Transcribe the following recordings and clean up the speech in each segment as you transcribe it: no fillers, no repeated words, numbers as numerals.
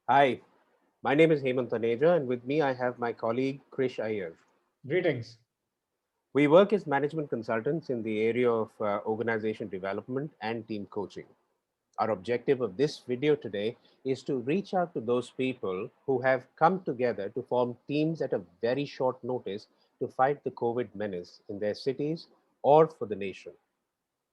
Hi, my name is Hemant Taneja, and with me I have my colleague Krish Iyer. Greetings. We work as management consultants in the area of organization development and team coaching. Our objective of this video today is to reach out to those people who have come together to form teams at a very short notice to fight the COVID menace in their cities or for the nation.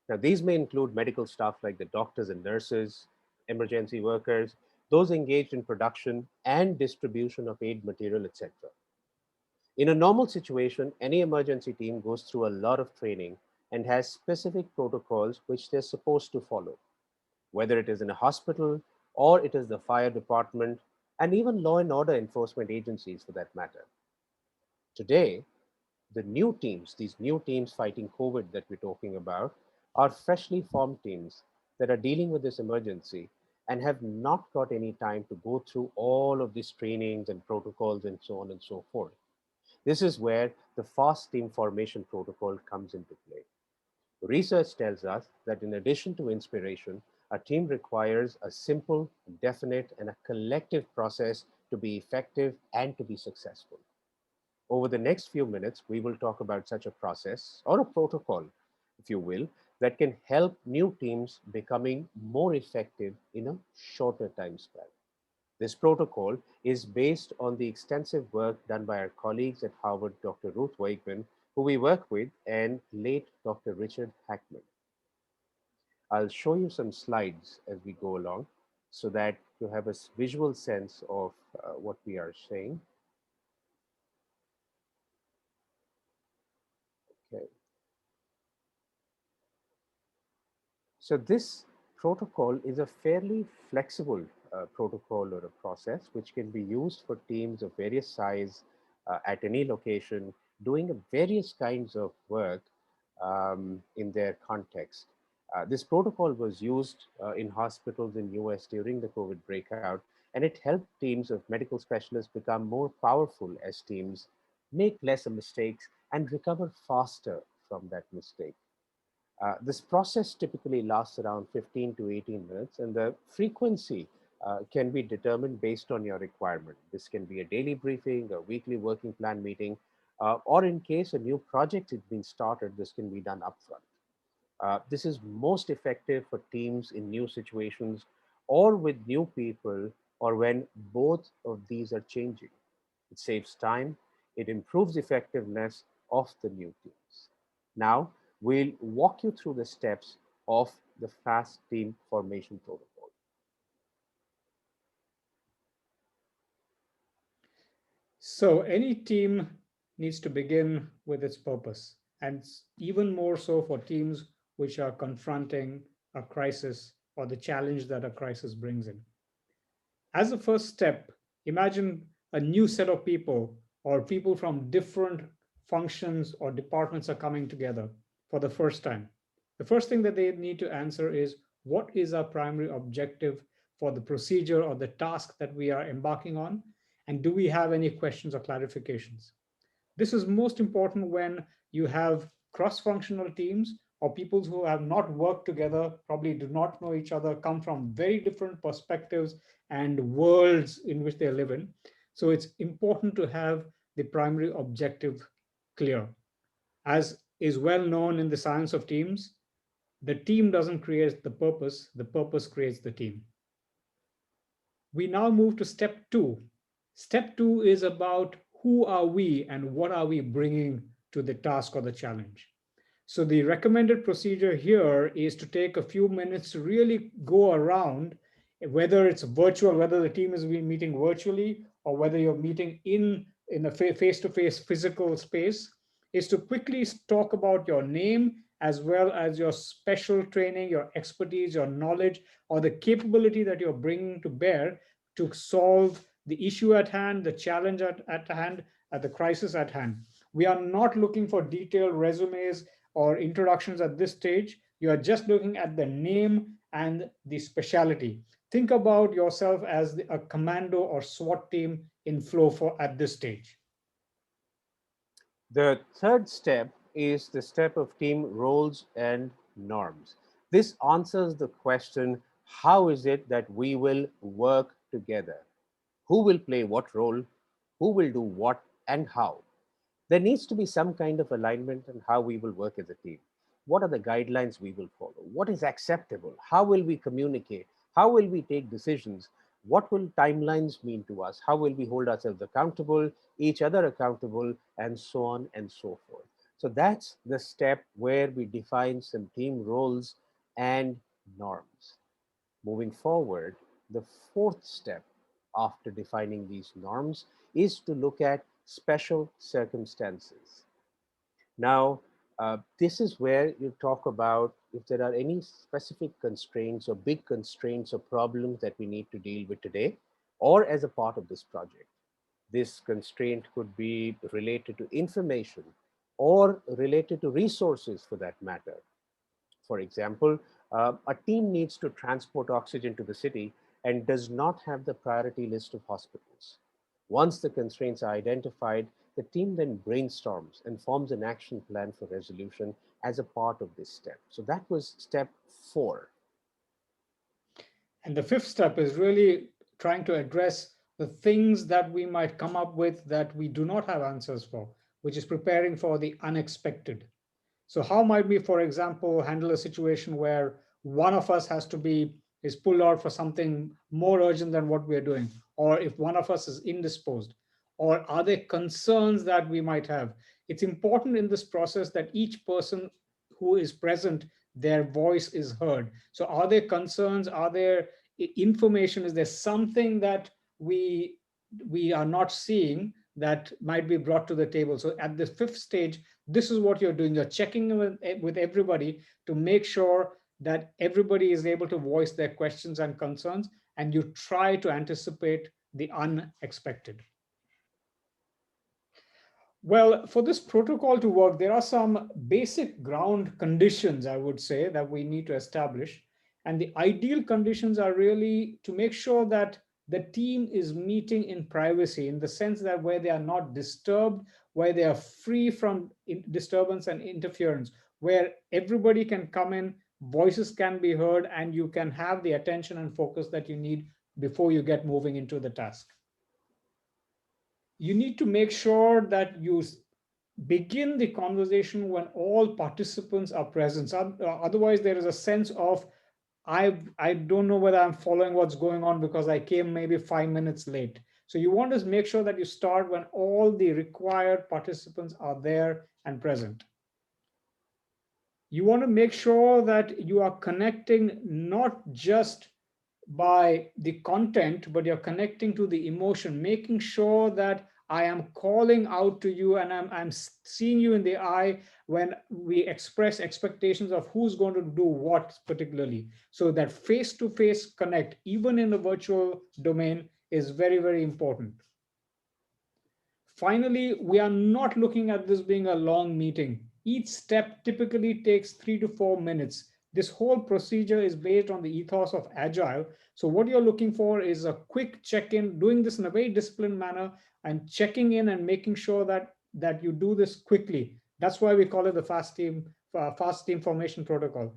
Now, these may include medical staff like the doctors and nurses, emergency workers, those engaged in production and distribution of aid material, etc. In a normal situation, any emergency team goes through a lot of training and has specific protocols which they're supposed to follow, whether it is in a hospital or it is the fire department and even law and order enforcement agencies for that matter. Today, these new teams fighting COVID that we're talking about, are freshly formed teams that are dealing with this emergency and have not got any time to go through all of these trainings and protocols and so on and so forth. This is where the fast team formation protocol comes into play. Research tells us that in addition to inspiration, a team requires a simple, definite, and a collective process to be effective and to be successful. Over the next few minutes, we will talk about such a process or a protocol, if you will, that can help new teams becoming more effective in a shorter time span. This protocol is based on the extensive work done by our colleagues at Harvard, Dr. Ruth Wakeman, who we work with, and late Dr. Richard Hackman. I'll show you some slides as we go along so that you have a visual sense of what we are saying. Okay. So this protocol is a fairly flexible protocol or a process which can be used for teams of various size at any location doing various kinds of work in their context. This protocol was used in hospitals in US during the COVID breakout, and it helped teams of medical specialists become more powerful as teams, make lesser mistakes, and recover faster from that mistake. This process typically lasts around 15 to 18 minutes, and the frequency can be determined based on your requirement. This can be a daily briefing, a weekly working plan meeting, or in case a new project is being started, this can be done upfront. This is most effective for teams in new situations or with new people or when both of these are changing. It saves time, it improves effectiveness of the new teams. Now, we'll walk you through the steps of the fast team formation protocol. So, any team needs to begin with its purpose, and even more so for teams which are confronting a crisis or the challenge that a crisis brings in. As a first step, imagine a new set of people or people from different functions or departments are coming together for the first time. The first thing that they need to answer is what is our primary objective for the procedure or the task that we are embarking on? And do we have any questions or clarifications? This is most important when you have cross functional teams or people who have not worked together, probably do not know each other, come from very different perspectives and worlds in which they live in. So it's important to have the primary objective clear. As is well known in the science of teams, the team doesn't create the purpose creates the team. We now move to step two. Step two is about who are we and what are we bringing to the task or the challenge. So, the recommended procedure here is to take a few minutes to really go around, whether it's virtual, whether the team is meeting virtually, or whether you're meeting in a face to face physical space, is to quickly talk about your name as well as your special training, your expertise, your knowledge, or the capability that you're bringing to bear to solve the issue at hand, the challenge at hand, the crisis at hand. We are not looking for detailed resumes or introductions at this stage. You are just looking at the name and the specialty. Think about yourself as a commando or SWAT team in flow for at this stage. The third step is the step of team roles and norms. This answers the question, how is it that we will work together? Who will play what role? Who will do what and how? There needs to be some kind of alignment in how we will work as a team. What are the guidelines we will follow? What is acceptable? How will we communicate? How will we take decisions? What will timelines mean to us? How will we hold ourselves accountable, each other accountable, and so on and so forth? So that's the step where we define some team roles and norms. Moving forward, the fourth step after defining these norms is to look at special circumstances. Now, this is where you talk about if there are any specific constraints or big constraints or problems that we need to deal with today or as a part of this project. This constraint could be related to information or related to resources for that matter. For example, a team needs to transport oxygen to the city and does not have the priority list of hospitals. Once the constraints are identified, the team then brainstorms and forms an action plan for resolution as a part of this step. So that was step four. And the fifth step is really trying to address the things that we might come up with that we do not have answers for, which is preparing for the unexpected. So how might we, for example, handle a situation where one of us has to be is pulled out for something more urgent than what we are doing, or if one of us is indisposed, or are there concerns that we might have? It's important in this process that each person who is present, their voice is heard. So are there concerns? Are there information? Is there something that we are not seeing that might be brought to the table? So at the fifth stage, this is what you're doing. You're checking with everybody to make sure that everybody is able to voice their questions and concerns, and you try to anticipate the unexpected. Well, for this protocol to work, there are some basic ground conditions, I would say, that we need to establish. And the ideal conditions are really to make sure that the team is meeting in privacy, in the sense that where they are not disturbed, where they are free from disturbance and interference, where everybody can come in, voices can be heard, and you can have the attention and focus that you need before you get moving into the task. You need to make sure that you begin the conversation when all participants are present. So, otherwise, there is a sense of I don't know whether I'm following what's going on because I came maybe 5 minutes late. So you want to make sure that you start when all the required participants are there and present. You want to make sure that you are connecting not just by the content, but you're connecting to the emotion, making sure that I am calling out to you and I'm seeing you in the eye when we express expectations of who's going to do what particularly. So that face-to-face connect, even in the virtual domain, is very, very important. Finally, we are not looking at this being a long meeting. Each step typically takes 3 to 4 minutes. This whole procedure is based on the ethos of Agile. So, what you're looking for is a quick check in, doing this in a very disciplined manner, and checking in and making sure that you do this quickly. That's why we call it the fast team formation protocol.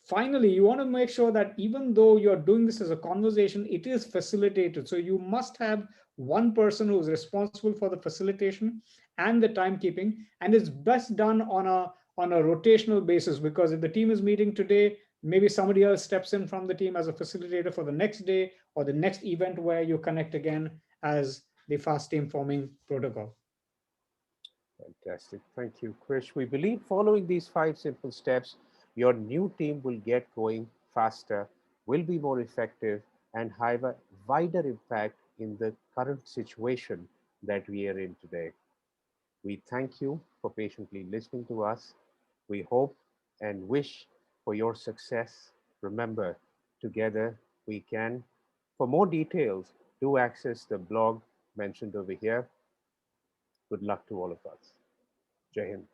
Finally, you want to make sure that even though you're doing this as a conversation, it is facilitated. So, you must have one person who is responsible for the facilitation and the timekeeping, and it's best done on a rotational basis, because if the team is meeting today, maybe somebody else steps in from the team as a facilitator for the next day or the next event where you connect again as the fast team forming protocol. Fantastic. Thank you, Krish. We believe following these five simple steps, your new team will get going faster, will be more effective, and have a wider impact in the current situation that we are in today. We thank you for patiently listening to us. We hope and wish for your success. Remember, together we can. For more details, do access the blog mentioned over here. Good luck to all of us. Jai Hind.